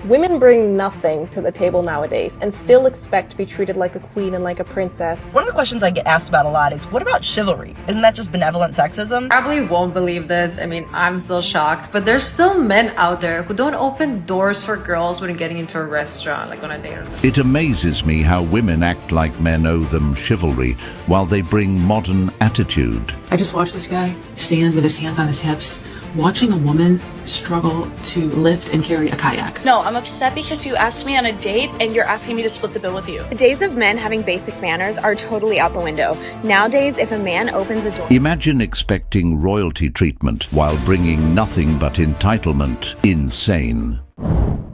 Women bring nothing to the table nowadays and still expect to be treated like a queen and like a princess. One of the questions I get asked about a lot is, what about chivalry? Isn't that just benevolent sexism? Probably won't believe this. I mean, I'm still shocked, but there's still men out there who don't open doors for girls when getting into a restaurant, like on a date or something. It amazes me how women act like men owe them chivalry while they bring modern attitude. I just watched this guy stand with his hands on his hips, watching a woman struggle to lift and carry a kayak. No, I'm upset because you asked me on a date and you're asking me to split the bill with you. The days of men having basic manners are totally out the window. Nowadays, if a man opens a door... Imagine expecting royalty treatment while bringing nothing but entitlement. Insane.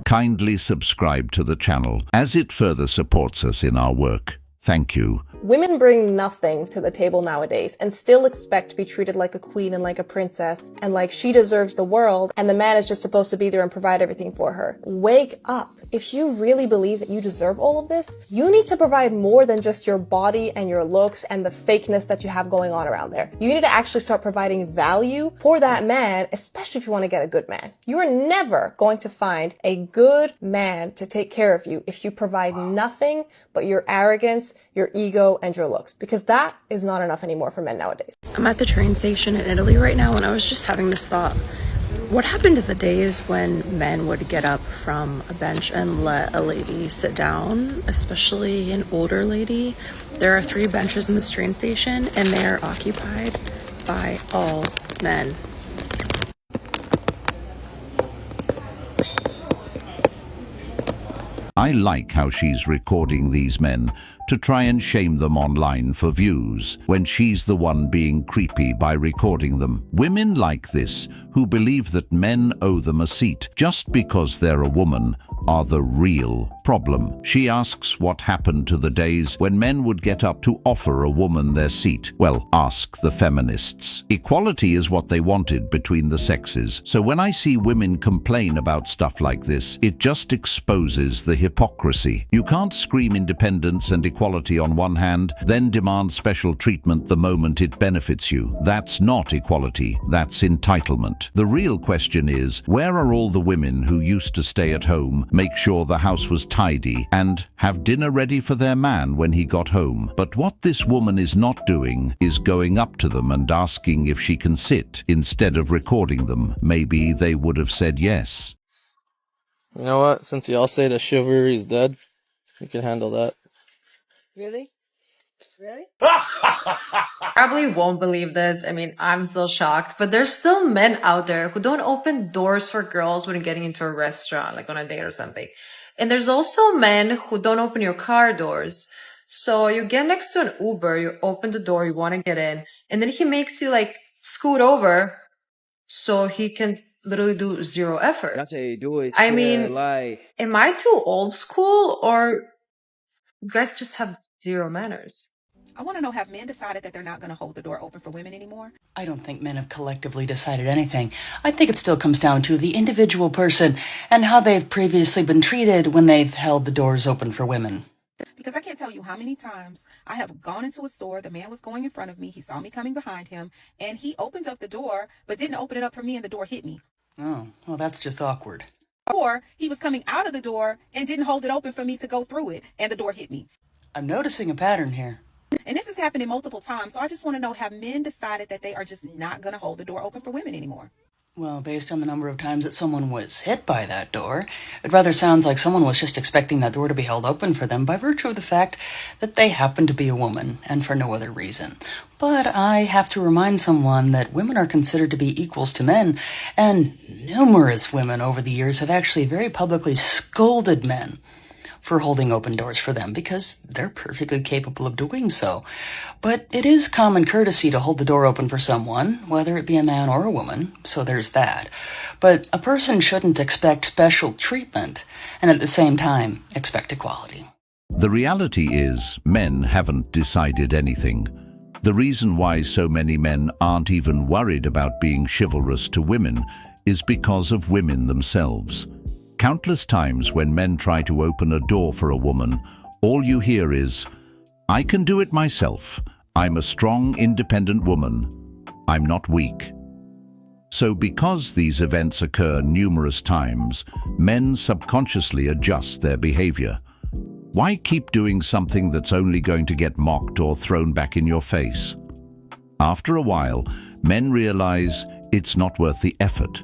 Kindly subscribe to the channel as it further supports us in our work. Thank you. Women bring nothing to the table nowadays and still expect to be treated like a queen and like a princess and like she deserves the world and the man is just supposed to be there and provide everything for her. Wake up. If you really believe that you deserve all of this, you need to provide more than just your body and your looks and the fakeness that you have going on around there. You need to actually start providing value for that man, especially if you want to get a good man. You are never going to find a good man to take care of you if you provide nothing but your arrogance, your ego, and your looks, because that is not enough anymore for men nowadays. I'm at the train station in Italy right now, and I was just having this thought. What happened to the days when men would get up from a bench and let a lady sit down, especially an older lady? There are 3 benches in this train station, and they are occupied by all men. I like how she's recording these men to try and shame them online for views, when she's the one being creepy by recording them. Women like this, who believe that men owe them a seat just because they're a woman, are the real problem. She asks what happened to the days when men would get up to offer a woman their seat. Well, ask the feminists. Equality is what they wanted between the sexes. So when I see women complain about stuff like this, it just exposes the hypocrisy. You can't scream independence and equality on one hand, then demand special treatment the moment it benefits you. That's not equality, that's entitlement. The real question is, where are all the women who used to stay at home, make sure the house was tidy, and have dinner ready for their man when he got home? But what this woman is not doing is going up to them and asking if she can sit instead of recording them. Maybe they would have said yes. You know what? Since y'all say that chivalry is dead, you can handle that. Really? Really? Probably won't believe this. I mean, I'm still shocked, but there's still men out there who don't open doors for girls when getting into a restaurant, like on a date or something. And there's also men who don't open your car doors. So you get next to an Uber, you open the door, you want to get in, and then he makes you like scoot over so he can literally do 0 effort. I mean, am I too old school, or you guys just have 0 manners? I want to know, have men decided that they're not going to hold the door open for women anymore? I don't think men have collectively decided anything. I think it still comes down to the individual person and how they've previously been treated when they've held the doors open for women. Because I can't tell you how many times I have gone into a store, the man was going in front of me, he saw me coming behind him, and he opens up the door, but didn't open it up for me, and the door hit me. Oh, well, that's just awkward. Or he was coming out of the door and didn't hold it open for me to go through it, and the door hit me. I'm noticing a pattern here. And this is happening multiple times, so I just want to know, have men decided that they are just not going to hold the door open for women anymore? Well, based on the number of times that someone was hit by that door, it rather sounds like someone was just expecting that door to be held open for them by virtue of the fact that they happen to be a woman, and for no other reason. But I have to remind someone that women are considered to be equals to men, and numerous women over the years have actually very publicly scolded men for holding open doors for them because they're perfectly capable of doing so. But it is common courtesy to hold the door open for someone, whether it be a man or a woman, so there's that. But a person shouldn't expect special treatment and at the same time expect equality. The reality is, men haven't decided anything. The reason why so many men aren't even worried about being chivalrous to women is because of women themselves. Countless times when men try to open a door for a woman, all you hear is, "I can do it myself. I'm a strong, independent woman. I'm not weak." So because these events occur numerous times, men subconsciously adjust their behavior. Why keep doing something that's only going to get mocked or thrown back in your face? After a while, men realize it's not worth the effort.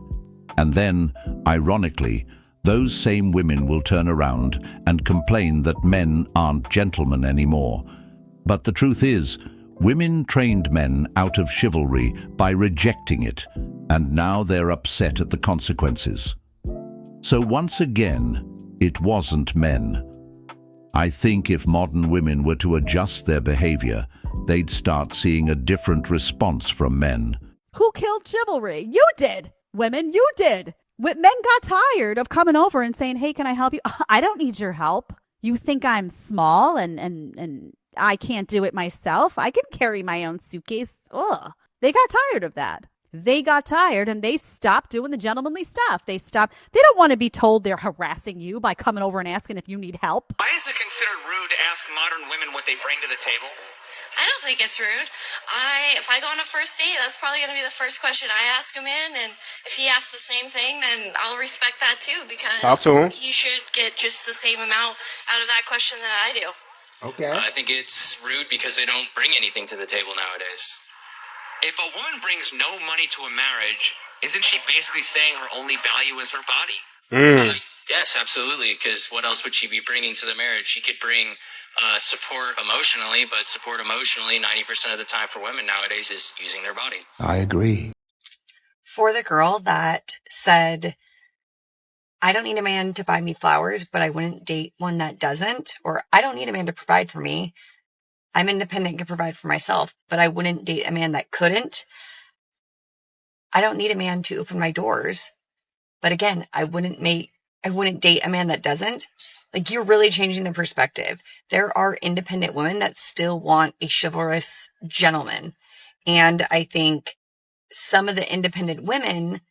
And then, ironically, those same women will turn around and complain that men aren't gentlemen anymore. But the truth is, women trained men out of chivalry by rejecting it, and now they're upset at the consequences. So once again, it wasn't men. I think if modern women were to adjust their behavior, they'd start seeing a different response from men. Who killed chivalry? You did. Women, you did. Men got tired of coming over and saying, hey, can I help you? I don't need your help. You think I'm small and I can't do it myself. I can carry my own suitcase. Ugh. They got tired of that. They got tired and they stopped doing the gentlemanly stuff. They don't want to be told they're harassing you by coming over and asking if you need help. Why is it considered rude to ask modern women what they bring to the table? I don't think it's rude. If I go on a first date, that's probably going to be the first question I ask him in. And if he asks the same thing, then I'll respect that too, because Talk to him. he should get just the same amount out of that question that I do. Okay. I think it's rude because they don't bring anything to the table nowadays. If a woman brings no money to a marriage, isn't she basically saying her only value is her body? Yes, absolutely, because what else would she be bringing to the marriage? She could bring support emotionally, but support emotionally 90% of the time for women nowadays is using their body. I agree. For the girl that said, I don't need a man to buy me flowers, but I wouldn't date one that doesn't, or I don't need a man to provide for me. I'm independent and can provide for myself, but I wouldn't date a man that couldn't. I don't need a man to open my doors, but again, I wouldn't date a man that doesn't. Like, you're really changing the perspective. There are independent women that still want a chivalrous gentleman. And I think some of the independent women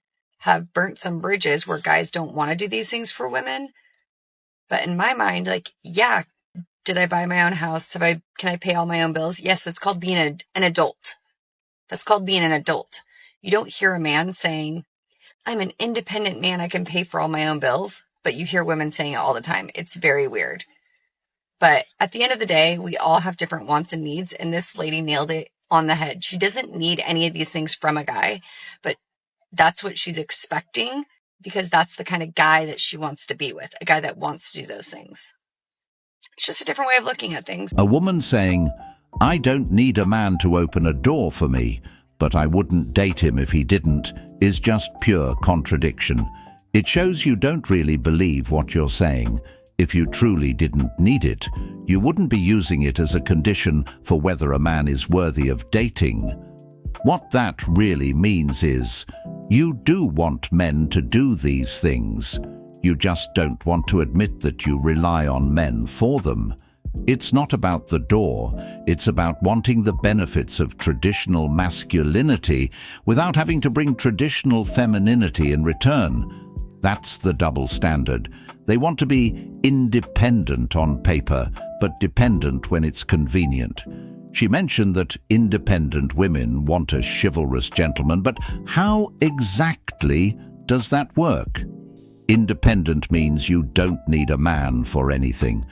have burnt some bridges where guys don't want to do these things for women. But in my mind, like, yeah, did I buy my own house? Can I pay all my own bills? Yes, that's called being an adult. That's called being an adult. You don't hear a man saying, I'm an independent man, I can pay for all my own bills. But you hear women saying it all the time. It's very weird. But at the end of the day, we all have different wants and needs. And this lady nailed it on the head. She doesn't need any of these things from a guy, but that's what she's expecting, because that's the kind of guy that she wants to be with, a guy that wants to do those things. It's just a different way of looking at things. A woman saying, I don't need a man to open a door for me, but I wouldn't date him if he didn't, is just pure contradiction. It shows you don't really believe what you're saying. If you truly didn't need it, you wouldn't be using it as a condition for whether a man is worthy of dating. What that really means is, you do want men to do these things. You just don't want to admit that you rely on men for them. It's not about the door, it's about wanting the benefits of traditional masculinity without having to bring traditional femininity in return. That's the double standard. They want to be independent on paper, but dependent when it's convenient. She mentioned that independent women want a chivalrous gentleman, but how exactly does that work? Independent means you don't need a man for anything.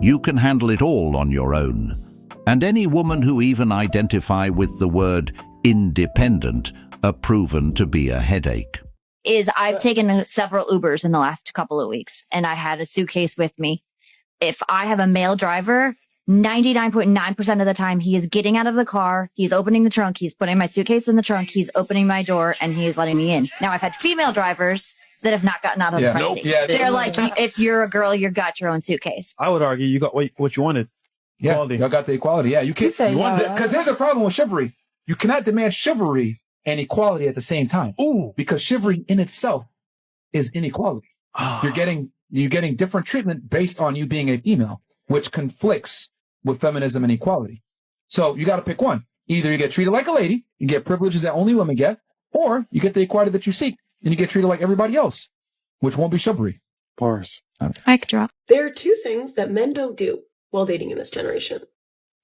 You can handle it all on your own. And any woman who even identify with the word independent are proven to be a headache. I've taken several Ubers in the last couple of weeks, and I had a suitcase with me. If I have a male driver, 99.9% of the time, he is getting out of the car, he's opening the trunk, he's putting my suitcase in the trunk, he's opening my door, and he is letting me in. Now, I've had female drivers that have not gotten out of the front seat. They're like, if you're a girl, you got your own suitcase. I would argue you got what you wanted. Equality. Y'all got the equality. Yeah, you can't. Because here's a problem with chivalry. You cannot demand chivalry and equality at the same time. Ooh, because chivalry in itself is inequality. You're getting different treatment based on you being a female, which conflicts with feminism and equality. So you got to pick one. Either you get treated like a lady, you get privileges that only women get, or you get the equality that you seek, and you get treated like everybody else, which won't be chivalry. Bars. Mic drop. There are two things that men don't do while dating in this generation.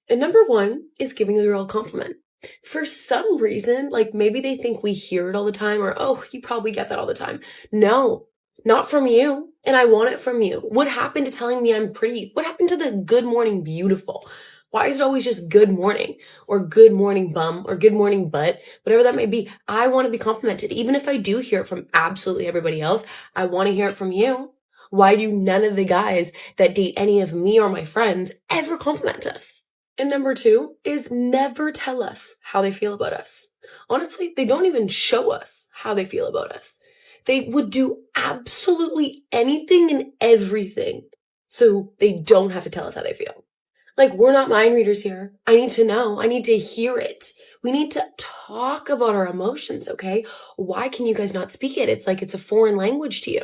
And number one is giving a girl a compliment. For some reason, like maybe they think we hear it all the time, or, oh, you probably get that all the time. No, not from you. And I want it from you. What happened to telling me I'm pretty? What happened to the good morning beautiful? Why is it always just good morning or good morning bum or good morning butt, whatever that may be? I want to be complimented. Even if I do hear it from absolutely everybody else, I want to hear it from you. Why do none of the guys that date any of me or my friends ever compliment us? And number 2 is never tell us how they feel about us. Honestly, they don't even show us how they feel about us. They would do absolutely anything and everything so they don't have to tell us how they feel. Like, we're not mind readers here. I need to know. I need to hear it. We need to talk about our emotions, okay? Why can you guys not speak it? It's like it's a foreign language to you.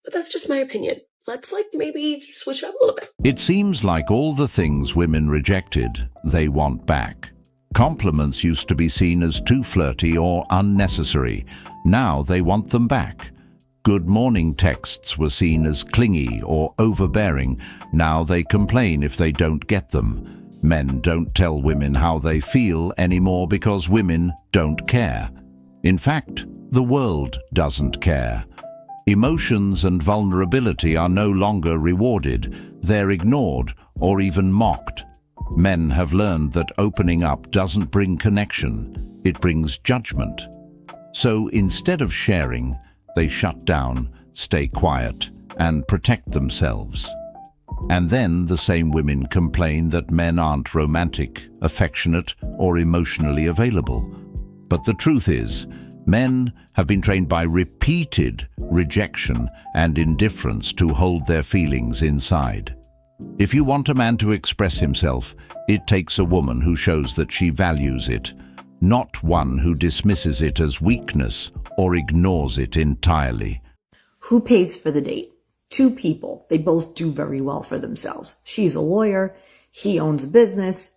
But that's just my opinion. Let's maybe switch it up a little bit. It seems like all the things women rejected, they want back. Compliments used to be seen as too flirty or unnecessary. Now they want them back. Good morning texts were seen as clingy or overbearing. Now they complain if they don't get them. Men don't tell women how they feel anymore because women don't care. In fact, the world doesn't care. Emotions and vulnerability are no longer rewarded. They're ignored or even mocked. Men have learned that opening up doesn't bring connection. It brings judgment. So instead of sharing, they shut down, stay quiet, and protect themselves. And then the same women complain that men aren't romantic, affectionate, or emotionally available. But the truth is, men have been trained by repeated rejection and indifference to hold their feelings inside. If you want a man to express himself, it takes a woman who shows that she values it, not one who dismisses it as weakness or ignores it entirely. Who pays for the date? 2 people. They both do very well for themselves. She's a lawyer. He owns a business.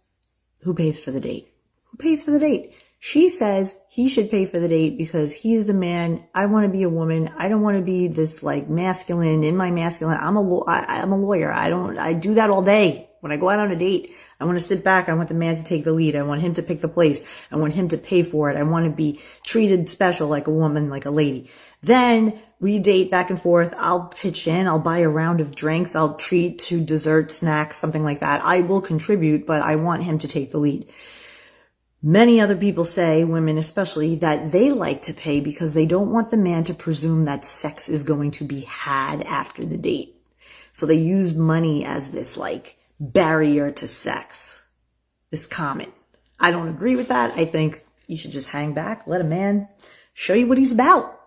Who pays for the date? Who pays for the date? She says he should pay for the date because he's the man. I want to be a woman. I don't want to be this masculine. In my masculine, I'm a lawyer. I do that all day. When I go out on a date, I want to sit back. I want the man to take the lead. I want him to pick the place. I want him to pay for it. I want to be treated special like a woman, like a lady. Then we date back and forth. I'll pitch in. I'll buy a round of drinks. I'll treat to dessert, snacks, something like that. I will contribute, but I want him to take the lead. Many other people say, women especially, that they like to pay because they don't want the man to presume that sex is going to be had after the date. So they use money as this barrier to sex. It's common. I don't agree with that. I think you should just hang back, let a man show you what he's about.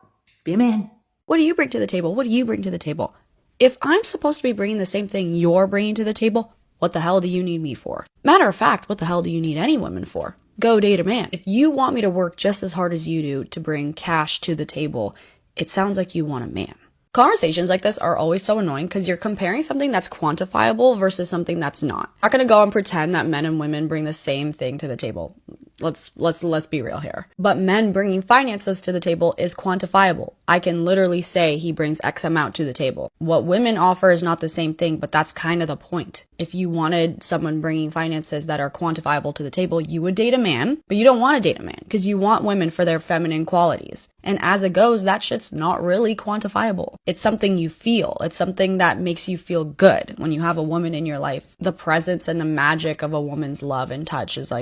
Be a man. What do you bring to the table? What do you bring to the table? If I'm supposed to be bringing the same thing you're bringing to the table, what the hell do you need me for? Matter of fact, what the hell do you need any women for? Go date a man. If you want me to work just as hard as you do to bring cash to the table, it sounds like you want a man. Conversations like this are always so annoying because you're comparing something that's quantifiable versus something that's not. I'm not gonna go and pretend that men and women bring the same thing to the table. Let's be real here. But men bringing finances to the table is quantifiable. I can literally say he brings X amount to the table. What women offer is not the same thing, but that's kind of the point. If you wanted someone bringing finances that are quantifiable to the table, you would date a man, but you don't want to date a man because you want women for their feminine qualities. And as it goes, that shit's not really quantifiable. It's something you feel. It's something that makes you feel good when you have a woman in your life. The presence and the magic of a woman's love and touch is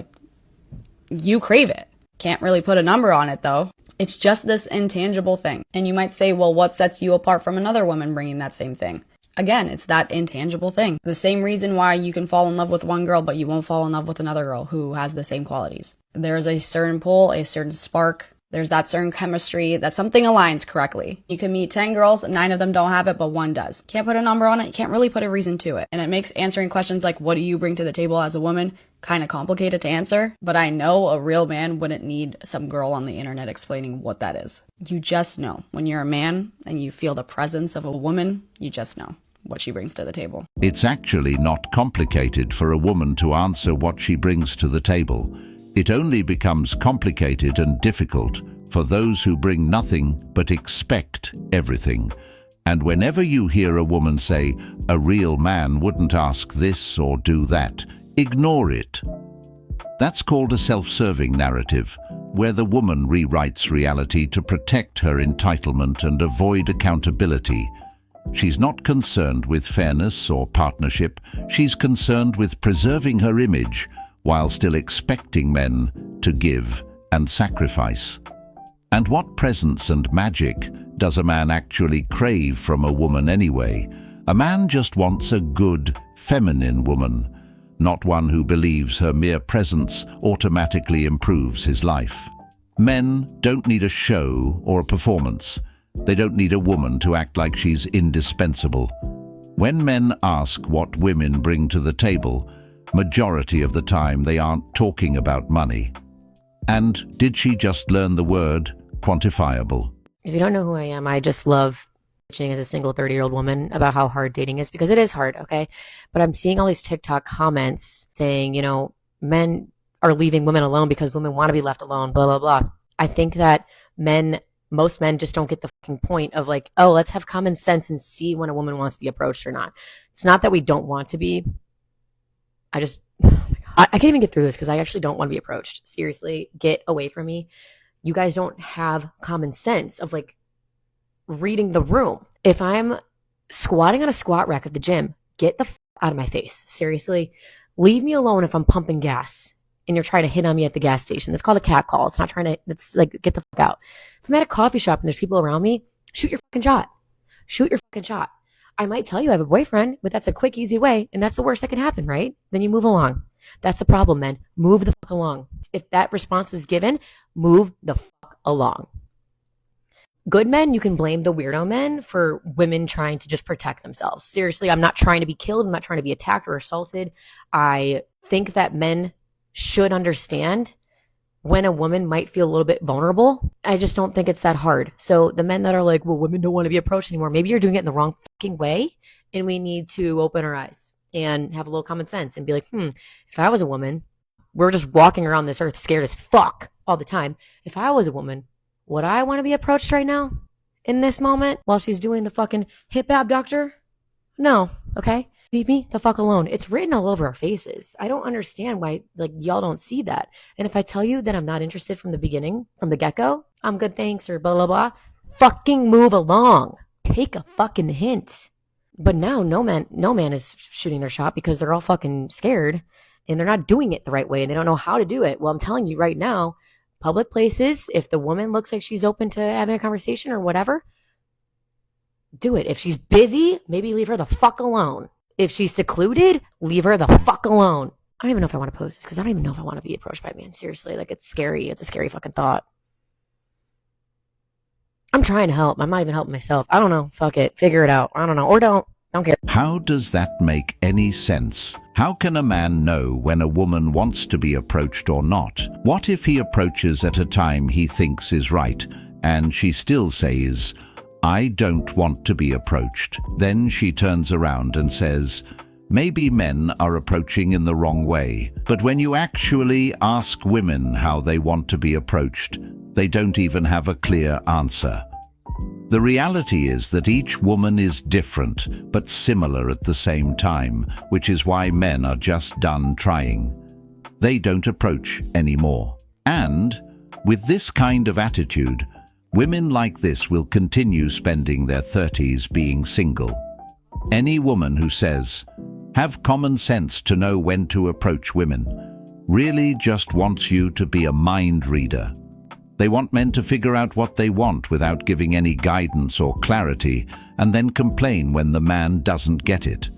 you crave it. Can't really put a number on it though. It's just this intangible thing. And you might say, well, what sets you apart from another woman bringing that same thing? Again, it's that intangible thing. The same reason why you can fall in love with one girl, but you won't fall in love with another girl who has the same qualities. There's a certain pull, a certain spark. There's that certain chemistry that something aligns correctly. You can meet 10 girls, 9 of them don't have it, but 1 does. Can't put a number on it. You can't really put a reason to it. And it makes answering questions like, what do you bring to the table as a woman, kind of complicated to answer. But I know a real man wouldn't need some girl on the internet explaining what that is. You just know. When you're a man and you feel the presence of a woman, you just know what she brings to the table. It's actually not complicated for a woman to answer what she brings to the table. It only becomes complicated and difficult for those who bring nothing but expect everything. And whenever you hear a woman say, a real man wouldn't ask this or do that, ignore it. That's called a self-serving narrative, where the woman rewrites reality to protect her entitlement and avoid accountability. She's not concerned with fairness or partnership. She's concerned with preserving her image while still expecting men to give and sacrifice. And what presence and magic does a man actually crave from a woman anyway? A man just wants a good, feminine woman, not one who believes her mere presence automatically improves his life. Men don't need a show or a performance. They don't need a woman to act like she's indispensable. When men ask what women bring to the table, majority of the time they aren't talking about money. And did she just learn the word quantifiable? If you don't know who I am, I just love bitching as a single 30-year-old woman about how hard dating is, because it is hard, okay? But I'm seeing all these TikTok comments saying, you know, men are leaving women alone because women want to be left alone, blah, blah, blah. I think that most men just don't get the fucking point of like, oh, let's have common sense and see when a woman wants to be approached or not. It's not that we don't want to be. Oh my God. I can't even get through this because I actually don't want to be approached. Seriously, get away from me. You guys don't have common sense of like reading the room. If I'm squatting on a squat rack at the gym, get the out of my face. Seriously, leave me alone if I'm pumping gas and you're trying to hit on me at the gas station. That's called a cat call. It's not trying to, it's like, get the fuck out. If I'm at a coffee shop and there's people around me, shoot your fucking shot. Shoot your fucking shot. I might tell you I have a boyfriend, but that's a quick, easy way. And that's the worst that can happen, right? Then you move along. That's the problem, men. Move the fuck along. If that response is given, move the fuck along. Good men, you can blame the weirdo men for women trying to just protect themselves. Seriously, I'm not trying to be killed. I'm not trying to be attacked or assaulted. I think that men should understand when a woman might feel a little bit vulnerable. I just don't think it's that hard. So the men that are like, well, women don't want to be approached anymore, maybe you're doing it in the wrong fucking way, and we need to open our eyes and have a little common sense and be like, if I was a woman, we're just walking around this earth scared as fuck all the time. If I was a woman, would I want to be approached right now in this moment while she's doing the fucking hip abductor? No. Okay. Leave me the fuck alone. It's written all over our faces. I don't understand why like y'all don't see that. And if I tell you that I'm not interested from the beginning, from the get-go, I'm good, thanks, or blah, blah, blah, fucking move along. Take a fucking hint. But now no man is shooting their shot because they're all fucking scared and they're not doing it the right way and they don't know how to do it. Well, I'm telling you right now, public places, if the woman looks like she's open to having a conversation or whatever, do it. If she's busy, maybe leave her the fuck alone. If she's secluded, leave her the fuck alone. I don't even know if I want to post this because I don't even know if I want to be approached by a man. Seriously, like it's scary. It's a scary fucking thought. I'm trying to help. I'm not even helping myself. I don't know. Fuck it. Figure it out. I don't know. Or don't. I don't care. How does that make any sense? How can a man know when a woman wants to be approached or not? What if he approaches at a time he thinks is right and she still says, I don't want to be approached? Then she turns around and says, maybe men are approaching in the wrong way. But when you actually ask women how they want to be approached, they don't even have a clear answer. The reality is that each woman is different, but similar at the same time, which is why men are just done trying. They don't approach anymore. And with this kind of attitude, women like this will continue spending their 30s being single. Any woman who says, have common sense to know when to approach women, really just wants you to be a mind reader. They want men to figure out what they want without giving any guidance or clarity, and then complain when the man doesn't get it.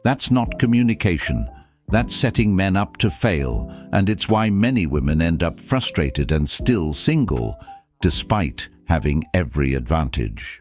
That's not communication. That's setting men up to fail, and it's why many women end up frustrated and still single, despite having every advantage.